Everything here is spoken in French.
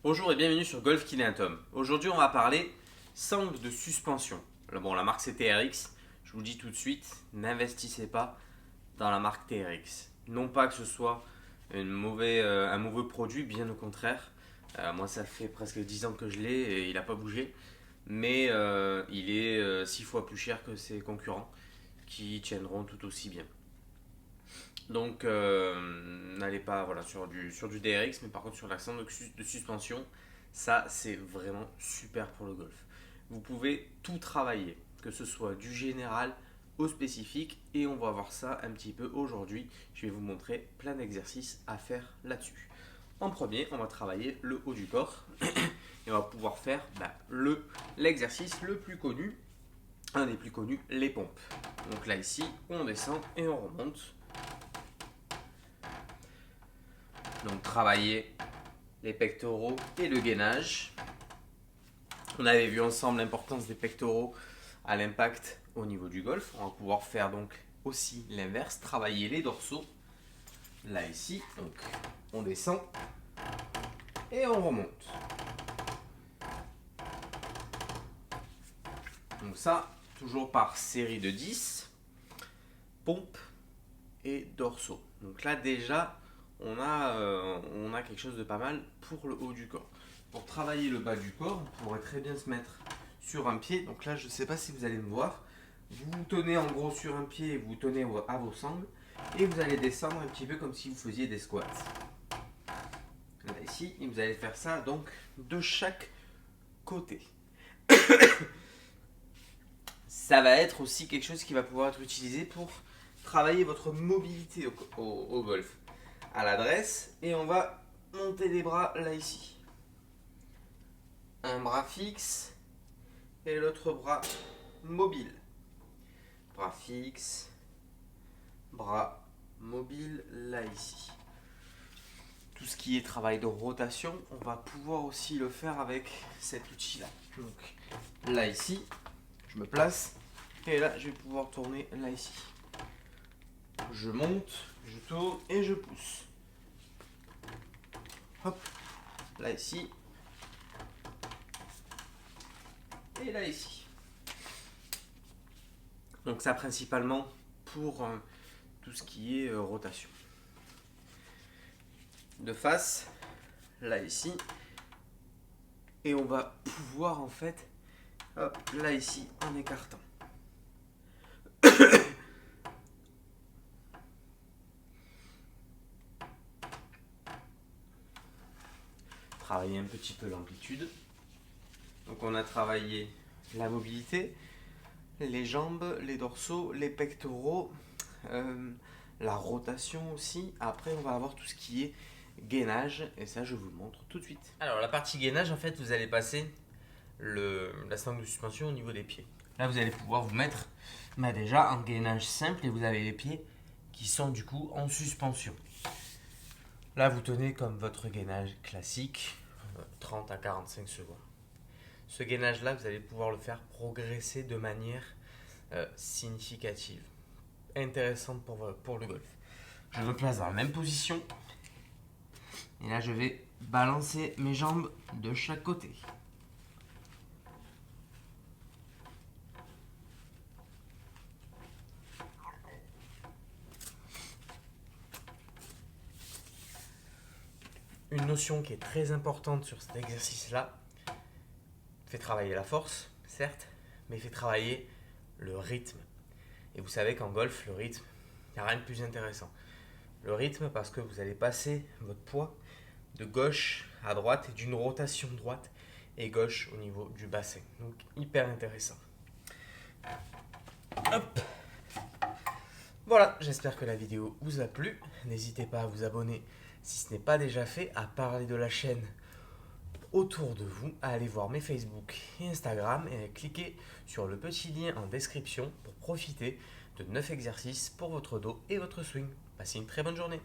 Bonjour et bienvenue sur Golf Kinéatom. Aujourd'hui on va parler sangle de suspension. Bon, la marque c'est TRX, je vous le dis tout de suite, n'investissez pas dans la marque TRX. Non pas que ce soit un mauvais produit, bien au contraire. Moi ça fait presque 10 ans que je l'ai et il n'a pas bougé. Mais il est 6 fois plus cher que ses concurrents qui tiendront tout aussi bien. Donc n'allez pas sur du DRX, mais par contre sur l'accent de suspension, ça c'est vraiment super pour le golf. Vous pouvez tout travailler, que ce soit du général au spécifique, et on va voir ça un petit peu aujourd'hui. Je vais vous montrer plein d'exercices à faire là-dessus. En premier, on va travailler le haut du corps et on va pouvoir faire l'exercice le plus connu, un des plus connus, les pompes. Donc là ici, on descend et on remonte. Donc travailler les pectoraux et le gainage. On avait vu ensemble l'importance des pectoraux à l'impact au niveau du golf. On va pouvoir faire donc aussi l'inverse, travailler les dorsaux. Là ici, donc on descend et on remonte. Donc ça, toujours par série de 10, pompes et dorsaux. Donc là déjà, on a quelque chose de pas mal pour le haut du corps. Pour travailler le bas du corps, on pourrait très bien se mettre sur un pied. Donc là, je ne sais pas si vous allez me voir. Vous vous tenez en gros sur un pied et vous tenez à vos sangles. Et vous allez descendre un petit peu comme si vous faisiez des squats. Là ici, et vous allez faire ça donc de chaque côté. Ça va être aussi quelque chose qui va pouvoir être utilisé pour travailler votre mobilité au golf. À l'adresse, et on va monter les bras là ici. Un bras fixe et l'autre bras mobile. Bras fixe, bras mobile là ici. Tout ce qui est travail de rotation, on va pouvoir aussi le faire avec cet outil là. Donc là ici, je me place et là je vais pouvoir tourner là ici. Je monte, je tourne et je pousse. Hop, là ici. Et là ici. Donc ça principalement pour tout ce qui est rotation. De face, là ici. Et on va pouvoir en fait, hop, là ici, en écartant. Travailler un petit peu l'amplitude. Donc on a travaillé la mobilité, les jambes, les dorsaux, les pectoraux, la rotation aussi. Après on va avoir tout ce qui est gainage et ça je vous le montre tout de suite. Alors la partie gainage, en fait vous allez passer la sangle de suspension au niveau des pieds. Là vous allez pouvoir vous mettre déjà en gainage simple et vous avez les pieds qui sont du coup en suspension. Là vous tenez comme votre gainage classique, 30 à 45 secondes. Ce gainage-là, vous allez pouvoir le faire progresser de manière significative, intéressante pour le golf. Je me place dans la même position et là je vais balancer mes jambes de chaque côté. Une notion qui est très importante sur cet exercice-là, fait travailler la force, certes, mais fait travailler le rythme. Et vous savez qu'en golf, le rythme, il n'y a rien de plus intéressant. Le rythme parce que vous allez passer votre poids de gauche à droite et d'une rotation droite et gauche au niveau du bassin. Donc hyper intéressant. Hop. Voilà, j'espère que la vidéo vous a plu. N'hésitez pas à vous abonner si ce n'est pas déjà fait, à parler de la chaîne autour de vous, à aller voir mes Facebook et Instagram et à cliquer sur le petit lien en description pour profiter de 9 exercices pour votre dos et votre swing. Passez une très bonne journée.